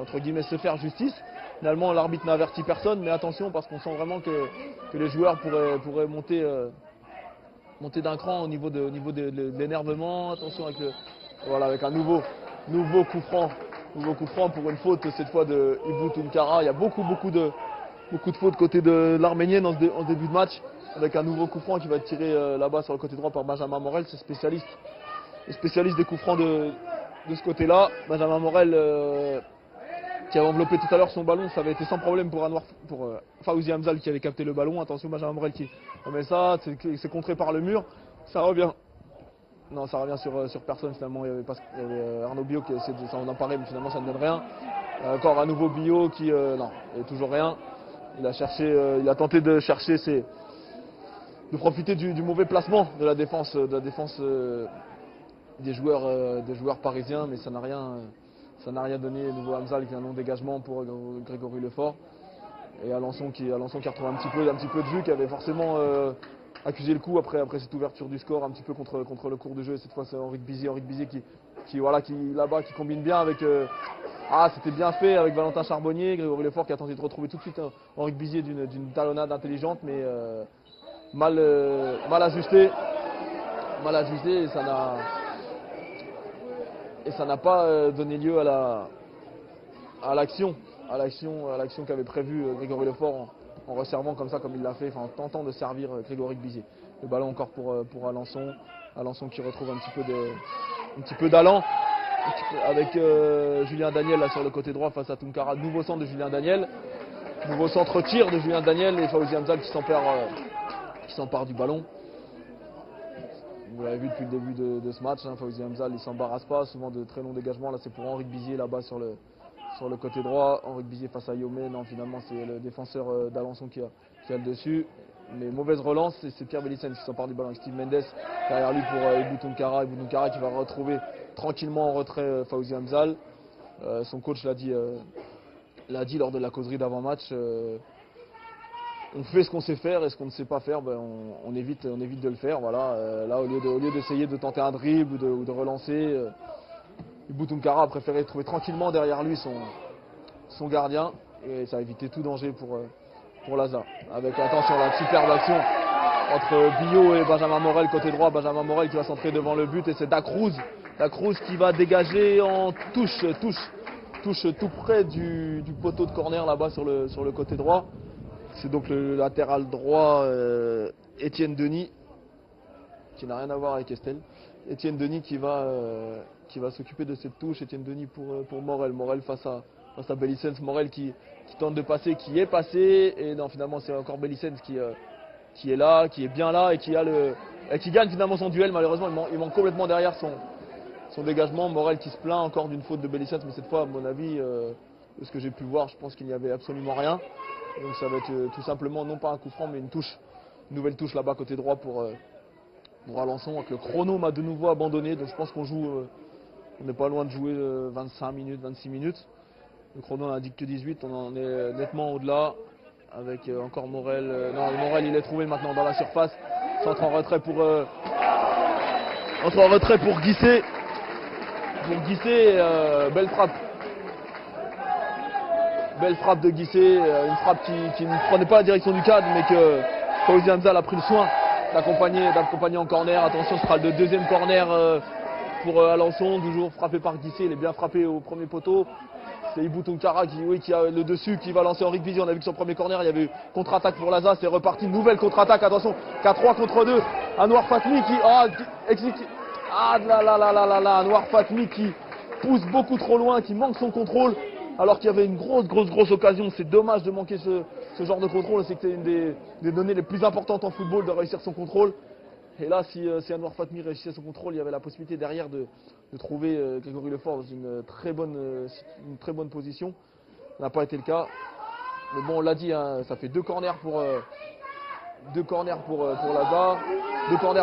entre guillemets, se faire justice. Finalement, l'arbitre n'a averti personne, mais attention parce qu'on sent vraiment que les joueurs pourraient monter d'un cran au niveau de l'énervement. Attention avec un nouveau coup franc. Nouveau coup franc pour une faute cette fois de Ibou Tunkara. Il y a beaucoup de fautes côté de l'Arménienne en début de match. Avec un nouveau coup franc qui va être tiré là-bas sur le côté droit par Benjamin Morel. C'est le spécialiste des coups francs de ce côté-là. Benjamin Morel qui avait enveloppé tout à l'heure son ballon, ça avait été sans problème pour Fawzi Hamzal qui avait capté le ballon. Attention, Benjamin Morel qui remet ça, c'est contré par le mur. Ça revient. Non, ça revient sur personne finalement. Il y avait Arnaud Bio qui a essayé de s'en emparer, mais finalement ça ne donne rien. Encore un nouveau Bio qui. Non, il n'y a toujours rien. Il a tenté de chercher de profiter du mauvais placement de la défense des joueurs parisiens, mais ça n'a rien donné. Nouveau Hamzal qui a un non-dégagement pour Grégory Lefort. Et Alençon qui a retrouvé un petit peu de jus, qui avait forcément accusé le coup après cette ouverture du score un petit peu contre le cours de jeu. Et cette fois c'est Henrique Bizier qui là-bas qui combine bien avec c'était bien fait avec Valentin Charbonnier. Grégory Lefort qui a tenté de retrouver tout de suite Henrique Bizier d'une talonnade intelligente, mais mal ajusté et ça n'a pas donné lieu à l'action qu'avait prévu Grégory Lefort en resservant comme ça, comme il l'a fait, en tentant de servir Grégory Bizier. Le ballon encore pour Alençon qui retrouve un petit peu d'allant avec Julien Daniel là sur le côté droit face à Tunkara. Nouveau centre de Julien Daniel, nouveau centre tir de Julien Daniel et Fawzi Hamzal qui s'empare du ballon. Vous l'avez vu depuis le début de ce match, Fawzi Hamzal il s'embarrasse pas, souvent de très longs dégagements. Là c'est pour Henrique Bizier là-bas sur le côté droit. Henrique Bizier face à Yomé, non finalement c'est le défenseur d'Alençon qui a le dessus. Mais mauvaise relance, c'est Pierre Belissens qui s'empare du ballon avec Steve Mendes. Derrière lui pour Ibou Tunkara qui va retrouver tranquillement en retrait Fawzi Hamzal. Son coach l'a dit lors de la causerie d'avant-match. On fait ce qu'on sait faire et ce qu'on ne sait pas faire, on évite de le faire. Voilà. Là, au lieu d'essayer de tenter un dribble ou de relancer, Ibou Tunkara a préféré trouver tranquillement derrière lui son gardien et ça a évité tout danger pour Laza. Avec attention la superbe action entre Billot et Benjamin Morel côté droit. Benjamin Morel qui va centrer devant le but et c'est Dacruz qui va dégager en touche tout près du poteau de corner là-bas sur le côté droit. C'est donc le latéral droit Étienne Denis qui n'a rien à voir avec Estelle. Étienne Denis qui va s'occuper de cette touche. Étienne Denis pour Morel. Morel face à Belissens. Morel qui tente de passer, qui est passé. Et non, finalement, c'est encore Belissens qui est là, qui est bien là et qui gagne finalement son duel. Malheureusement, il manque complètement derrière son dégagement. Morel qui se plaint encore d'une faute de Belissens. Mais cette fois, à mon avis, de ce que j'ai pu voir, je pense qu'il n'y avait absolument rien. Donc ça va être tout simplement, non pas un coup franc, mais une nouvelle touche là-bas côté droit pour Alençon. Avec le chrono m'a de nouveau abandonné, donc je pense qu'on n'est pas loin de jouer 25 minutes, 26 minutes. Le chrono n'indique que 18, on en est nettement au-delà. Avec encore Morel. Non, Morel il est trouvé maintenant dans la surface. Centre en retrait pour Guissé. Belle frappe. Belle frappe de Guissé, une frappe qui ne prenait pas la direction du cadre, mais que Fawzi Hamza a pris le soin d'accompagner en corner. Attention, ce sera le deuxième corner pour Alençon, toujours frappé par Guissé. Il est bien frappé au premier poteau. C'est Ibou Tonkara qui a le dessus, qui va lancer Henrik Bizier. On a vu que son premier corner, il y avait eu contre-attaque pour Laza. C'est reparti, nouvelle contre-attaque. Attention, K3 contre 2. Anwar Fatmi Anwar Fatmi qui pousse beaucoup trop loin, qui manque son contrôle. Alors qu'il y avait une grosse occasion. C'est dommage de manquer ce genre de contrôle. C'est que c'est une des données les plus importantes en football de réussir son contrôle. Et là, si Anwar Fatmi réussissait son contrôle, il y avait la possibilité derrière de trouver Grégory Lefort dans une très bonne position. Ça n'a pas été le cas. Mais bon, on l'a dit, hein, ça fait deux corners pour Laza, deux corners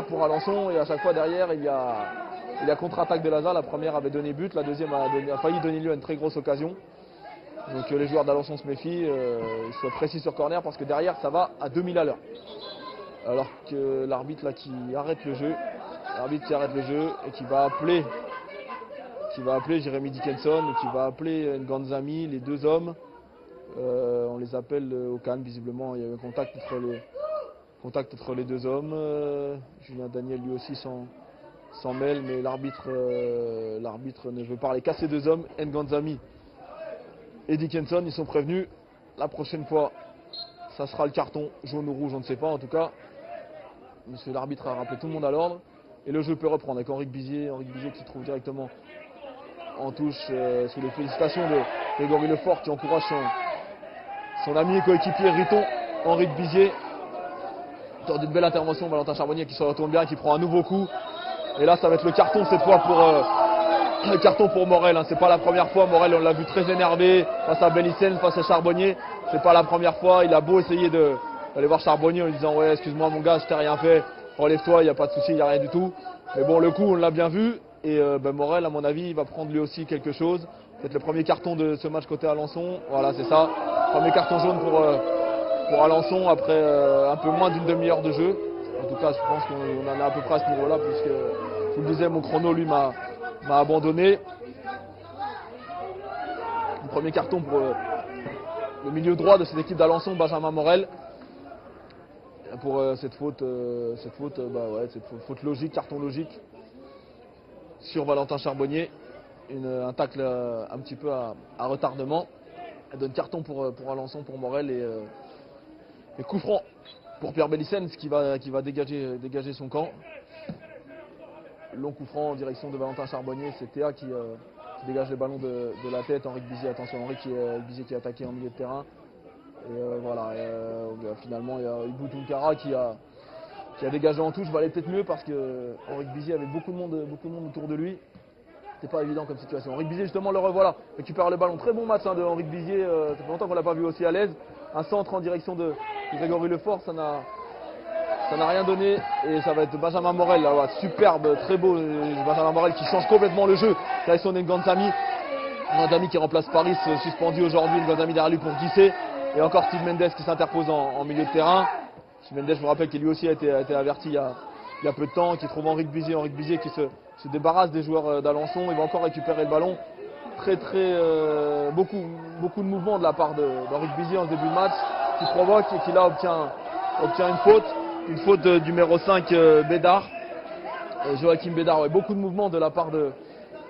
pour Alençon. Et à chaque fois derrière, il y a contre-attaque de Laza. La première avait donné but, la deuxième a failli donner lieu à une très grosse occasion. Donc les joueurs d'Alençon se méfient, ils soient précis sur corner parce que derrière, ça va à 2000 à l'heure. Alors que l'arbitre là qui arrête le jeu, et qui va appeler Jérémy Dickinson, qui va appeler Nganzami, les deux hommes. On les appelle au Cannes, visiblement il y a eu un contact entre les deux hommes. Julien Daniel lui aussi s'en mêle, mais l'arbitre ne veut pas les casser deux hommes. Nganzami et Dickinson, ils sont prévenus. La prochaine fois, ça sera le carton jaune ou rouge, on ne sait pas en tout cas. Monsieur l'arbitre a rappelé tout le monde à l'ordre. Et le jeu peut reprendre avec Henrik Bizier qui trouve directement en touche sous les félicitations de Grégory Lefort qui encourage son ami et coéquipier Riton. Henrik Bizier dans une belle intervention, Valentin Charbonnier qui se retourne bien, qui prend un nouveau coup. Et là ça va être le carton cette fois pour Morel. Hein. C'est pas la première fois, Morel on l'a vu très énervé face à Bellicène, face à Charbonnier. C'est pas la première fois, il a beau essayer d'aller voir Charbonnier en lui disant ouais excuse-moi mon gars je t'ai rien fait, relève-toi, il n'y a pas de souci, il n'y a rien du tout. Mais bon le coup on l'a bien vu et Morel à mon avis il va prendre lui aussi quelque chose. C'est le premier carton de ce match côté Alençon, voilà c'est ça. Premier carton jaune pour Alençon après un peu moins d'une demi-heure de jeu. En tout cas je pense qu'on en est à peu près à ce niveau-là puisque je vous le disais mon chrono lui m'a abandonné. Le premier carton pour le milieu droit de cette équipe d'Alençon, Benjamin Morel. Pour cette faute logique, carton logique sur Valentin Charbonnier. Un tacle un petit peu à retardement. Elle donne carton pour Alençon, pour Morel et coup franc pour Pierre Bellicène qui va dégager son camp. Long coup franc en direction de Valentin Charbonnier, c'est Théa qui dégage le ballon de la tête. Henrik Bizier, attention, Henrik Bizier qui est attaqué en milieu de terrain. Et finalement il y a Ibou Tonkara qui a dégagé en touche. Va aller peut-être mieux parce que Henrik Bizier avait beaucoup de monde autour de lui. C'était pas évident comme situation. Henrik Bizier justement le revoilà, récupère le ballon. Très bon match hein, de Henrik Bizier. Ça fait longtemps qu'on l'a pas vu aussi à l'aise. Un centre en direction de Grégory Lefort, ça n'a rien donné et ça va être Benjamin Morel. Là, voilà, superbe, très beau Benjamin Morel qui change complètement le jeu. Direction Nganzami. Nganzami qui remplace Paris, suspendu aujourd'hui. Nganzami derrière lui pour Guissé. Et encore Steve Mendes qui s'interpose en milieu de terrain. Steve Mendes, je vous rappelle qu'il lui aussi a été averti il y a peu de temps, qui trouve Henrik Bizier qui se débarrasse des joueurs d'Alençon. Il va encore récupérer le ballon. Beaucoup de mouvements de la part d'Henrik Bizier en début de match, qui provoque et qui là obtient une faute du numéro 5 Bédard. Joachim Bédard, ouais, beaucoup de mouvements de la part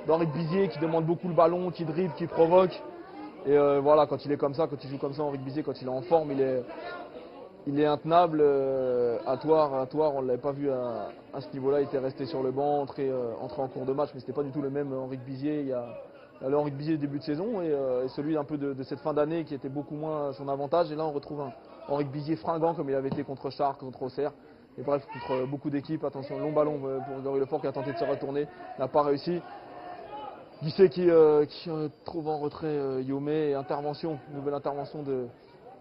d'Henrik Bizier qui demande beaucoup le ballon, qui dribble, qui provoque. Et voilà, quand il est comme ça, quand il joue comme ça, Henrik Bizier, quand il est en forme, il est intenable. À Toire, on ne l'avait pas vu à ce niveau-là, il était resté sur le banc, entré en cours de match, mais c'était pas du tout le même Henrik Bizier. Il y a le Henrik Bizier début de saison et celui un peu de cette fin d'année qui était beaucoup moins son avantage. Et là, on retrouve un Henrik Bizier fringant comme il avait été contre Chartres, contre Auxerre. Et bref, contre beaucoup d'équipes. Attention, long ballon pour Grégory Lefort qui a tenté de se retourner, n'a pas réussi. Guissé qui trouve en retrait Yomé et nouvelle intervention de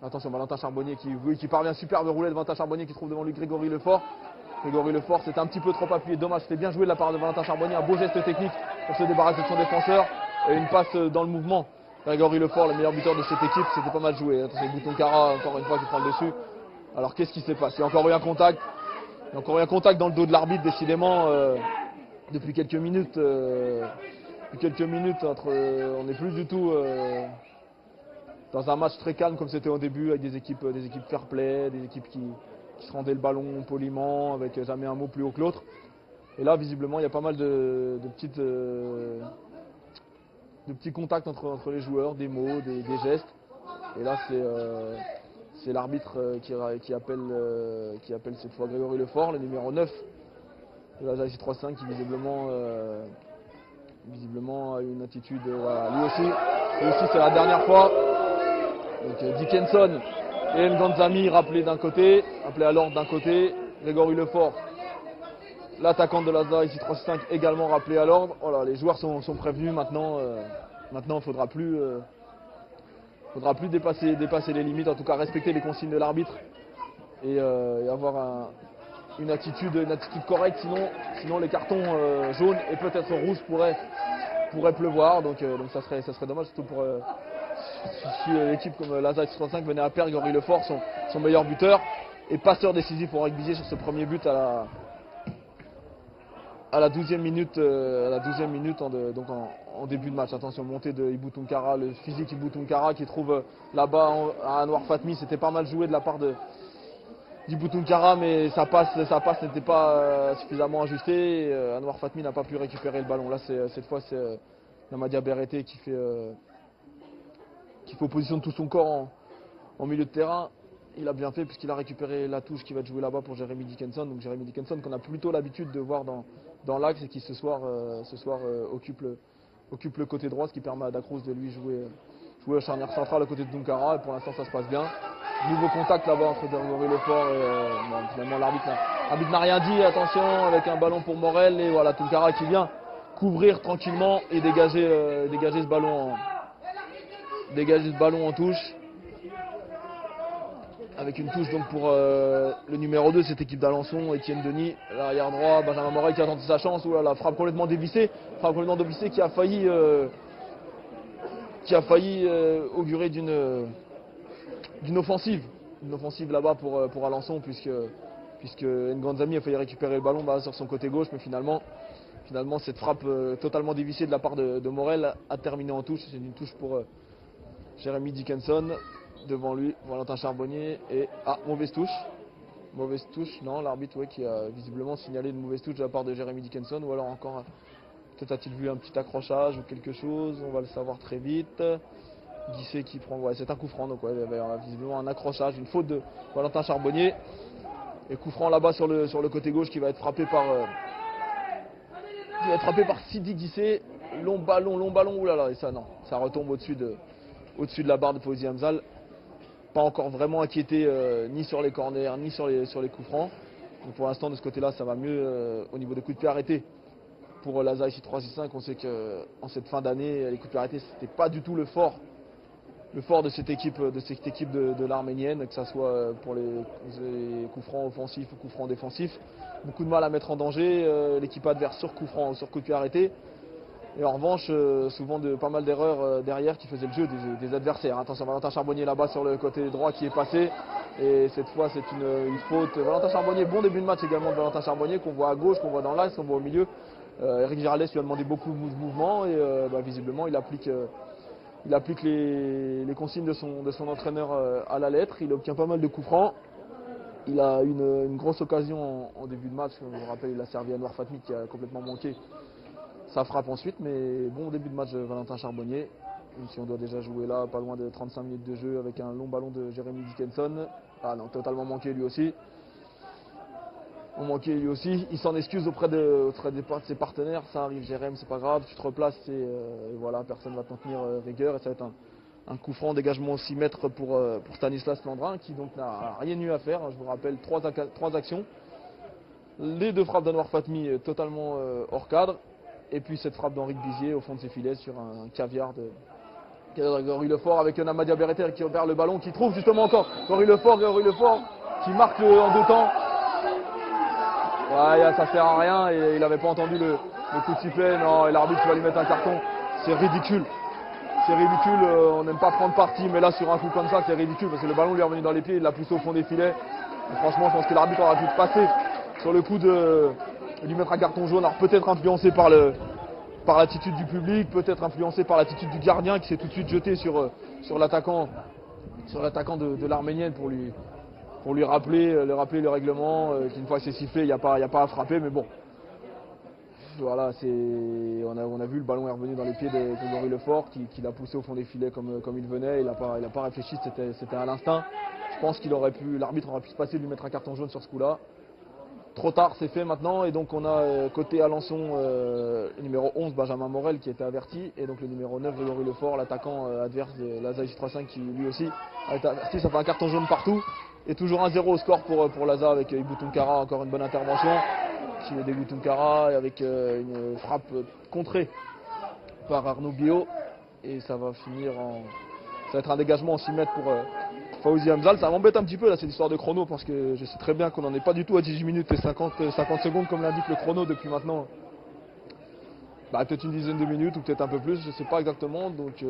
attention Valentin Charbonnier qui parvient superbe roulette de Valentin Charbonnier qui trouve devant lui Grégory Lefort. Grégory Lefort c'était un petit peu trop appuyé, dommage, c'était bien joué de la part de Valentin Charbonnier, un beau geste technique pour se débarrasser de son défenseur et une passe dans le mouvement. Grégory Lefort, le meilleur buteur de cette équipe, c'était pas mal joué. Attention Ibou Tonkara encore une fois qui prend le dessus. Alors qu'est-ce qui s'est passé? Il y a encore eu un contact. Il y a encore eu un contact dans le dos de l'arbitre, décidément, depuis quelques minutes. On n'est plus du tout dans un match très calme comme c'était au début, avec des équipes fair play, des équipes qui se rendaient le ballon poliment, avec jamais un mot plus haut que l'autre. Et là, visiblement, il y a pas mal de petits contacts entre les joueurs, des mots, des gestes. Et là, c'est l'arbitre qui appelle cette fois Grégory Lefort, le numéro 9 de la JC 3-5, qui visiblement a une attitude. Voilà. Lui aussi c'est la dernière fois. Donc Dickinson et Nganzami rappelés d'un côté, appelés à l'ordre d'un côté. Grégory Lefort, l'attaquant de la JC 3-5, également rappelé à l'ordre. Voilà, les joueurs sont prévenus maintenant. Maintenant, il faudra plus dépasser les limites, en tout cas respecter les consignes de l'arbitre et avoir une attitude correcte, sinon les cartons jaunes et peut-être rouges pourraient pleuvoir, donc ça serait dommage, surtout pour si l'équipe comme la JC 35 venait à perdre Grégory Lefort, son meilleur buteur et passeur décisif pour Eric Bizier sur ce premier but à la 12e minute, donc en début de match. Attention, montée de Ibou Tunkara, le physique Ibou Tunkara qui trouve là-bas à Anwar Fatmi. C'était pas mal joué de la part d'Ibou Tunkara, mais sa passe n'était pas suffisamment ajustée. Et, Anwar Fatmi n'a pas pu récupérer le ballon. Là, cette fois, c'est Namadia Berete qui fait opposition de tout son corps en milieu de terrain. Il a bien fait puisqu'il a récupéré la touche qui va être jouée là-bas pour Jeremy Dickinson. Donc Jeremy Dickinson qu'on a plutôt l'habitude de voir dans l'axe et qui ce soir occupe le côté droit, ce qui permet à Dacruz de lui jouer au charnière centrale à côté de Tunkara. Et pour l'instant ça se passe bien. Nouveau contact là-bas entre Grégory Lefort et finalement l'arbitre n'a rien dit. Attention avec un ballon pour Morel et voilà Tunkara qui vient couvrir tranquillement et dégager ce ballon en touche. Avec une touche donc pour le numéro 2 cette équipe d'Alençon, Étienne Denis, l'arrière droit, Benjamin Morel qui a tenté sa chance, ou la frappe complètement dévissée qui a failli augurer d'une offensive là-bas pour Alençon puisque Nganzami a failli récupérer le ballon sur son côté gauche, mais finalement cette frappe totalement dévissée de la part de Morel a terminé en touche. C'est une touche pour Jeremy Dickinson. Devant lui, Valentin Charbonnier et mauvaise touche, non, l'arbitre qui a visiblement signalé une mauvaise touche de la part de Jeremy Dickinson, ou alors encore peut-être a-t-il vu un petit accrochage ou quelque chose, on va le savoir très vite. Guisset qui prend, c'est un coup franc, donc il y avait visiblement un accrochage, une faute de Valentin Charbonnier et coup franc là-bas sur le côté gauche qui va être frappé par Sidi Guisset, long ballon, oulala, et ça non, ça retombe au-dessus de la barre de Fawzi Hamzal. Pas encore vraiment inquiété ni sur les corners ni sur les coups francs. Donc pour l'instant de ce côté-là ça va mieux au niveau des coups de pied arrêtés. Pour la JC 3-6-5, on sait qu'en cette fin d'année les coups de pied arrêtés c'était pas du tout le fort de cette équipe de l'Arménienne, que ce soit pour les coups francs offensifs ou coups francs défensifs. Beaucoup de mal à mettre en danger l'équipe adverse sur coups francs ou sur coups de pied arrêtés. Et en revanche, souvent pas mal d'erreurs derrière qui faisaient le jeu des adversaires. Attention, Valentin Charbonnier là-bas sur le côté droit qui est passé. Et cette fois, c'est une faute. Valentin Charbonnier, bon début de match également de Valentin Charbonnier, qu'on voit à gauche, qu'on voit dans l'axe, qu'on voit au milieu. Eric Giraldez lui a demandé beaucoup de mouvements et visiblement, il applique les consignes de son entraîneur à la lettre. Il obtient pas mal de coups francs. Il a une grosse occasion en début de match. Je vous rappelle, il a servi à Anwar Fatmi qui a complètement manqué. Ça frappe ensuite, mais bon début de match de Valentin Charbonnier. Même si on doit déjà jouer là, pas loin de 35 minutes de jeu avec un long ballon de Jeremy Dickinson. Ah non, totalement manqué lui aussi. Il s'en excuse auprès de ses partenaires. Ça arrive, Jérém, c'est pas grave, tu te replaces et voilà, personne va t'en tenir rigueur. Et ça va être un coup franc, dégagement 6 mètres pour Stanislas Landrin qui donc n'a rien eu à faire. Je vous rappelle, 3 actions. Les 2 frappes d'Anwar Fatmi totalement hors cadre. Et puis cette frappe d'Henri Bizier au fond de ses filets sur un caviar de Grégory Lefort avec Namadia Berete qui opère le ballon, qui trouve justement encore Grégory Lefort qui marque en 2 temps. Ouais, ça sert à rien et il n'avait pas entendu le coup de sifflet. Non, et l'arbitre va lui mettre un carton. C'est ridicule. On n'aime pas prendre parti, mais là sur un coup comme ça, c'est ridicule parce que le ballon lui est revenu dans les pieds, il l'a poussé au fond des filets. Et franchement, je pense que l'arbitre aurait pu passer sur le coup de lui mettre un carton jaune. Alors peut-être influencé par l'attitude du public, peut-être influencé par l'attitude du gardien qui s'est tout de suite jeté sur l'attaquant de l'Arménienne pour lui rappeler le règlement, qu'une fois que c'est sifflé, il n'y a pas à frapper, mais bon. Voilà, on a vu le ballon est revenu dans les pieds de Grégory Lefort qui l'a poussé au fond des filets comme il venait. Il n'a pas réfléchi, c'était à l'instinct. Je pense l'arbitre aurait pu se passer de lui mettre un carton jaune sur ce coup-là. Trop tard, c'est fait maintenant. Et donc on a côté Alençon le numéro 11, Benjamin Morel, qui a été averti. Et donc le numéro 9, Grégory Lefort, l'attaquant adverse de l'ASA J35, qui lui aussi a été averti. Ça fait un carton jaune partout. Et toujours 1-0 au score pour l'ASA avec Ibou Tunkara, encore une bonne intervention. Qui met des Ibou Tunkara avec une frappe contrée par Arnaud Biot. Et ça va finir ça va être un dégagement en 6 mètres pour Fawzi Hamzal. Ça m'embête un petit peu là, cette histoire de chrono, parce que je sais très bien qu'on n'en est pas du tout à 18 minutes et 50 secondes comme l'indique le chrono depuis maintenant. Peut-être une dizaine de minutes ou peut-être un peu plus, je ne sais pas exactement. Donc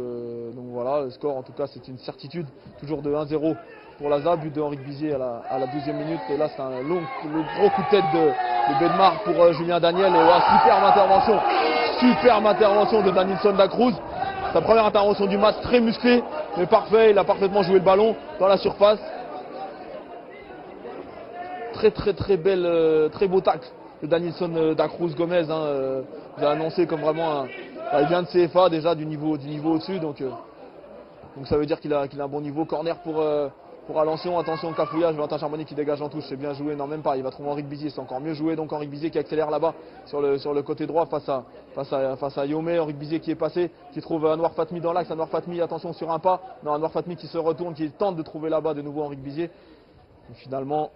voilà, le score en tout cas c'est une certitude, toujours de 1-0 pour l'ASA, but de Henrique Bizier à la 12e minute. Et là c'est un gros coup de tête de Bedmar pour Julien Daniel. Et voilà, superbe intervention de Danilson Dacruz. Sa première intervention du match, très musclé, mais parfait, il a parfaitement joué le ballon dans la surface. Très belle, très beau tacle de Danilson Dacruz Gomez. J'ai annoncé comme vraiment il vient de CFA déjà du niveau au-dessus, donc ça veut dire qu'il a un bon niveau. Corner pour Alençon, attention cafouillage, Valentin Charbonnier qui dégage en touche, c'est bien joué, non même pas, il va trouver Henrique Bizier, c'est encore mieux joué, donc Henrique Bizier qui accélère là-bas sur le côté droit face à Yomé. Henrique Bizier qui est passé, qui trouve Anwar Fatmi dans l'axe. Anwar Fatmi, attention sur un pas, non, Anwar Fatmi qui se retourne, qui tente de trouver là-bas de nouveau Henrique Bizier. Et finalement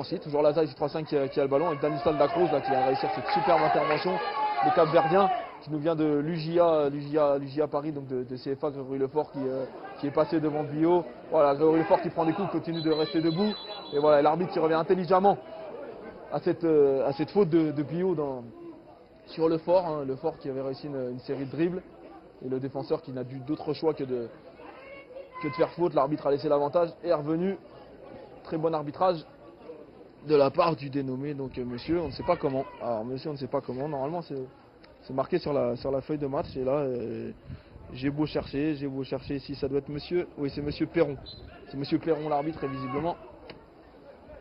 si, toujours l'ASA J35 qui a le ballon avec Danilson Dacruz qui a réussi cette superbe intervention, le Cap-Verdien qui nous vient de l'UJA Paris, donc de CFA, Grégory Lefort qui est passé devant Biot. Voilà, Grégory Lefort qui prend des coups, continue de rester debout. Et voilà, l'arbitre qui revient intelligemment à cette faute de Biot sur Lefort. Lefort qui avait réussi une série de dribbles. Et le défenseur qui n'a eu d'autre choix que de faire faute. L'arbitre a laissé l'avantage et est revenu. Très bon arbitrage de la part du dénommé, donc monsieur, on ne sait pas comment. Alors monsieur, on ne sait pas comment, normalement c'est marqué sur la feuille de match, et là j'ai beau chercher si ça doit être monsieur, oui c'est monsieur Perron. C'est monsieur Perron l'arbitre, et visiblement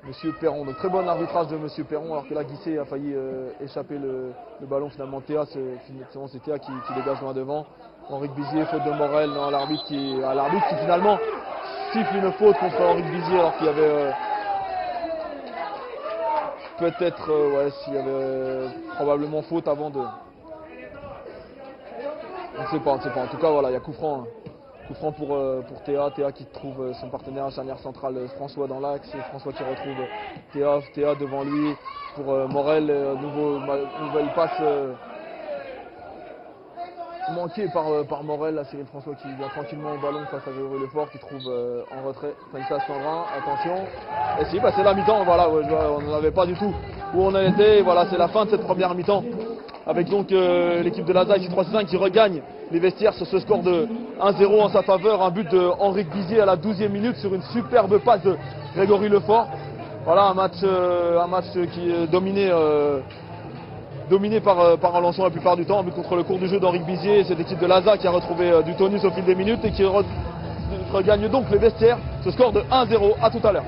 monsieur Perron. Donc très bon arbitrage de monsieur Perron, alors que là Guissé a failli échapper le ballon. Finalement c'est Théa qui dégage loin devant. Henrique Bizier, faute de Morel, non, l'arbitre qui finalement siffle une faute contre Henrique Bizier, alors qu'il y avait peut-être, s'il y avait probablement faute avant de... On ne sait pas. En tout cas, voilà, il y a coup franc. Coup franc pour Théa. Théa qui trouve son partenaire à charnière centrale, François dans l'axe. Et François qui retrouve Théa devant lui pour Morel. Nouvelle passe manquée par Morel. Là, Cyril François qui vient tranquillement au ballon face à Grégory Lefort qui trouve en retrait Stanislas Sandrin. Attention. Et si, c'est la mi-temps. Voilà, on n'avait pas du tout où on en était. Voilà, c'est la fin de cette première mi-temps. Avec donc l'équipe de l'ASA J35 qui regagne les vestiaires sur ce score de 1-0 en sa faveur. Un but de Henrique Bizier à la 12e minute sur une superbe passe de Grégory Lefort. Voilà, un match qui est dominé par Alençon la plupart du temps, un but contre le cours du jeu d'Henrique Bizier. Cette équipe de l'ASA qui a retrouvé du tonus au fil des minutes et qui regagne donc les vestiaires. Ce score de 1-0, à tout à l'heure.